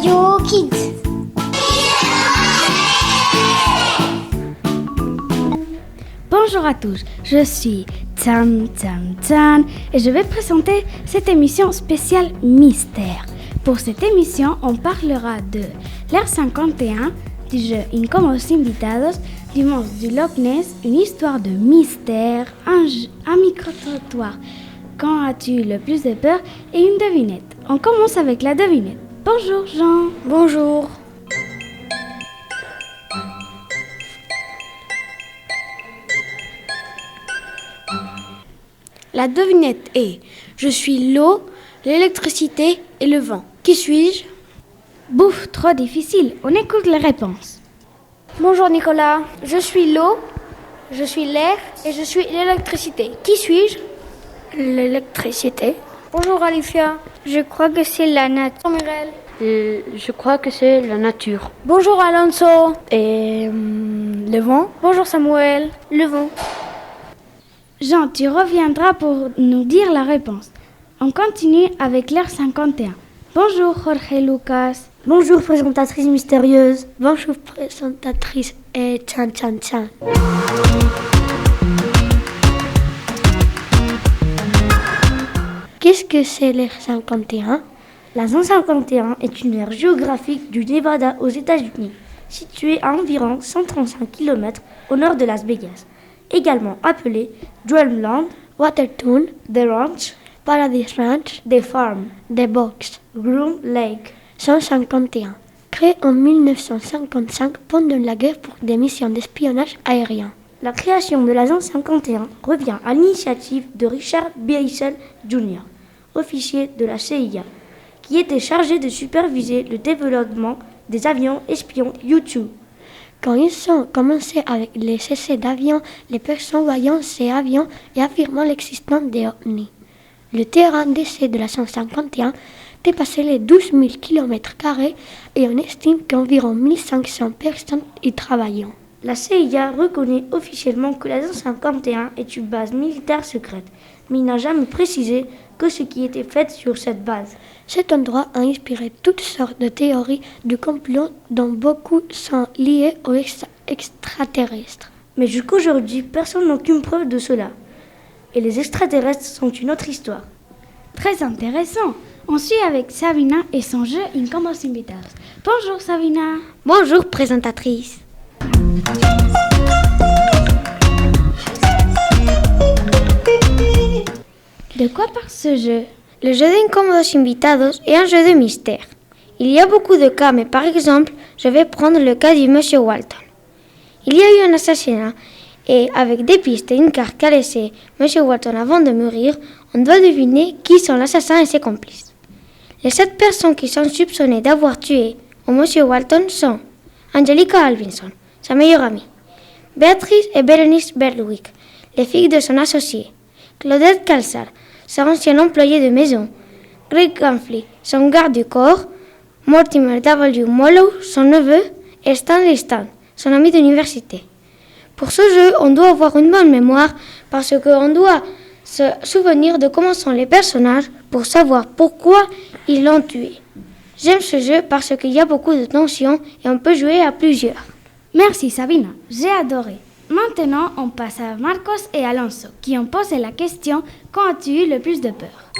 Radio Kids. Bonjour à tous, je suis Tsan Tsan Tsan et je vais présenter cette émission spéciale Mystère. Pour cette émission, on parlera de l'ère 51, du jeu Incómodos Invitados, du monstre du Loch Ness, une histoire de mystère, un micro-trottoir. Quand as-tu le plus de peur et une devinette. On commence avec la devinette. Bonjour Jean. Bonjour. La devinette est: je suis l'eau, l'électricité et le vent. Qui suis-je? Bouf, trop difficile. On écoute les réponses. Bonjour Nicolas. Je suis l'eau, je suis l'air et je suis l'électricité. Qui suis-je? L'électricité. Bonjour Alicia. Je crois que c'est la nature. Mireille. Je crois que c'est la nature. Bonjour Alonso. Et le vent. Bonjour Samuel. Le vent. Jean, tu reviendras pour nous dire la réponse. On continue avec l'ère 51. Bonjour Jorge Lucas. Bonjour présentatrice mystérieuse. Bonjour présentatrice et tchan tchan tchan. Qu'est-ce que c'est l'ère 51? La zone 51 est une aire géographique du Nevada aux États-Unis, située à environ 135 km au nord de Las Vegas, également appelée Dreamland, Watertown, The Ranch, Paradise Ranch, The Farm, The Box, Groom Lake. 151. Créée en 1955 pendant la guerre pour des missions d'espionnage aérien. La création de la zone 51 revient à l'initiative de Richard Beisel Jr., officier de la CIA, qui était chargé de superviser le développement des avions espions U-2. Quand ils ont commencé avec les essais d'avions, les personnes voyant ces avions et affirmant l'existence des ovnis. Le terrain d'essai de la 151 dépassait les 12 000 km² et on estime qu'environ 1500 personnes y travaillent. La CIA reconnaît officiellement que la zone 51 est une base militaire secrète, mais il n'a jamais précisé que ce qui était fait sur cette base. Cet endroit a inspiré toutes sortes de théories du complot dont beaucoup sont liées aux extraterrestres. Mais jusqu'aujourd'hui, personne n'a aucune preuve de cela. Et les extraterrestres sont une autre histoire. Très intéressant. On suit avec Sabina et son jeu Incómodos Invitados. Bonjour Sabina. Bonjour présentatrice. De quoi parle ce jeu? Le jeu d'Incómodos Invitados est un jeu de mystère. Il y a beaucoup de cas, mais par exemple, je vais prendre le cas du monsieur Walton. Il y a eu un assassinat et avec des pistes et une carte qu'a laissé monsieur Walton avant de mourir, on doit deviner qui sont l'assassin et ses complices. Les 7 personnes qui sont soupçonnées d'avoir tué monsieur Walton sont Angelica Alvinson, sa meilleure amie, Béatrice et Berenice Berwick, les filles de son associé, Claudette Calzar, sa ancienne employée de maison, Greg Ganfley, son garde du corps, Mortimer W. Mollow, son neveu, et Stanley Stan, son ami d'université. Pour ce jeu, on doit avoir une bonne mémoire parce qu'on doit se souvenir de comment sont les personnages pour savoir pourquoi ils l'ont tué. J'aime ce jeu parce qu'il y a beaucoup de tension et on peut jouer à plusieurs. Merci Sabina, j'ai adoré. Maintenant, on passe à Marcos et Alonso qui ont posé la question « Quand as-tu eu le plus de peur ?»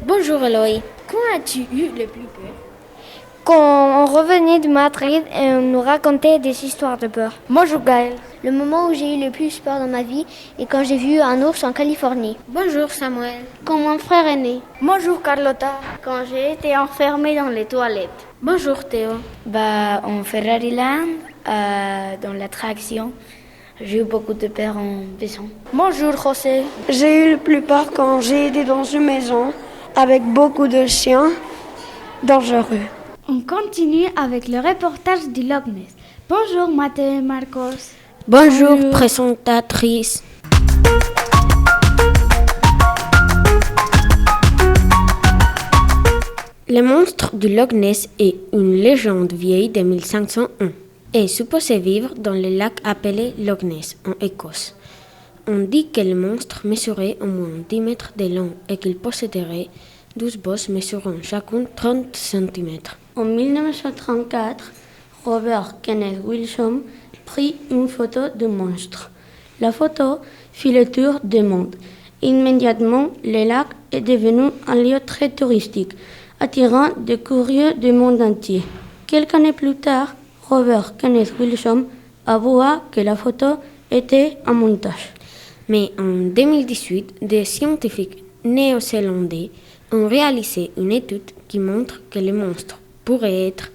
Bonjour Eloï. Quand as-tu eu le plus peur? Quand on revenait de Madrid et on nous racontait des histoires de peur. Bonjour Gaël. Le moment où j'ai eu le plus peur dans ma vie est quand j'ai vu un ours en Californie. Bonjour Samuel. Quand mon frère est né. Bonjour Carlotta. Quand j'ai été enfermée dans les toilettes. Bonjour Théo. En Ferrari Land, dans l'attraction, j'ai eu beaucoup de peur en baissant. Bonjour José. J'ai eu le plus peur quand j'ai été dans une maison avec beaucoup de chiens dangereux. On continue avec le reportage du Loch Ness. Bonjour Mathieu et Marcos. Bonjour présentatrice. Le monstre du Loch Ness est une légende vieille de 1501 et supposé vivre dans le lac appelé Loch Ness en Écosse. On dit que le monstre mesurait au moins 10 mètres de long et qu'il posséderait 12 bosses mesurant chacune 30 cm. En 1934, Robert Kenneth Wilson prit une photo du monstre. La photo fit le tour du monde. Immédiatement, le lac est devenu un lieu très touristique, attirant des curieux du monde entier. Quelques années plus tard, Robert Kenneth Wilson avoua que la photo était un montage. Mais en 2018, des scientifiques néo-zélandais ont réalisé une étude qui montre que le monstre pourrait être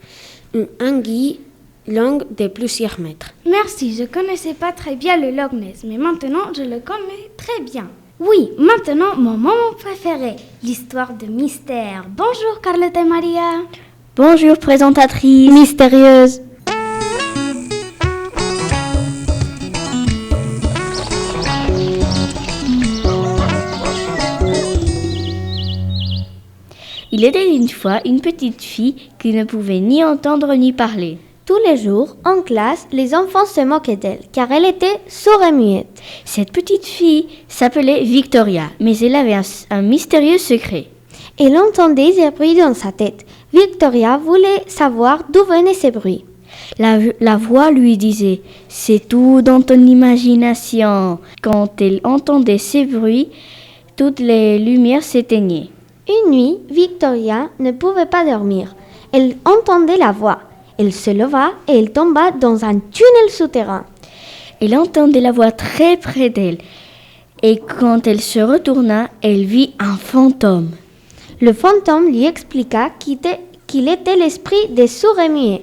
une anguille longue de plusieurs mètres. Merci, je ne connaissais pas très bien le Loch Ness, mais maintenant je le connais très bien. Oui, maintenant mon moment préféré, l'histoire de mystère. Bonjour Carlotte et Maria. Bonjour présentatrice mystérieuse. Il était une fois une petite fille qui ne pouvait ni entendre ni parler. Tous les jours, en classe, les enfants se moquaient d'elle, car elle était sourde et muette. Cette petite fille s'appelait Victoria, mais elle avait un mystérieux secret. Elle entendait des bruits dans sa tête. Victoria voulait savoir d'où venaient ces bruits. La voix lui disait « C'est tout dans ton imagination ». Quand elle entendait ces bruits, toutes les lumières s'éteignaient. Une nuit, Victoria ne pouvait pas dormir. Elle entendait la voix. Elle se leva et elle tomba dans un tunnel souterrain. Elle entendait la voix très près d'elle. Et quand elle se retourna, elle vit un fantôme. Le fantôme lui expliqua qu'il était l'esprit des sourds et muets.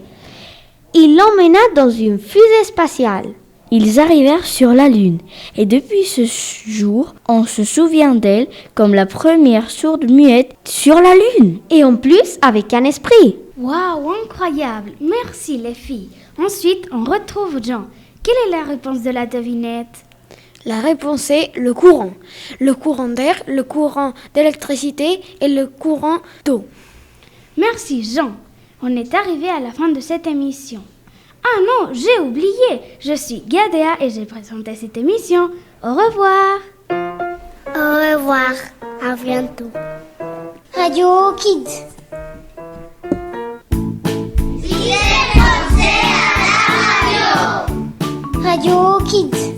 Il l'emmena dans une fusée spatiale. Ils arrivèrent sur la Lune, et depuis ce jour, on se souvient d'elle comme la première sourde muette sur la Lune. Et en plus, avec un esprit. Waouh, incroyable. Merci les filles. Ensuite, on retrouve Jean. Quelle est la réponse de la devinette? La réponse est le courant. Le courant d'air, le courant d'électricité et le courant d'eau. Merci Jean. On est arrivé à la fin de cette émission. Ah non, j'ai oublié. Je suis Gadea et j'ai présenté cette émission. Au revoir. Au revoir. À bientôt. Radio Kids. Radio Kids.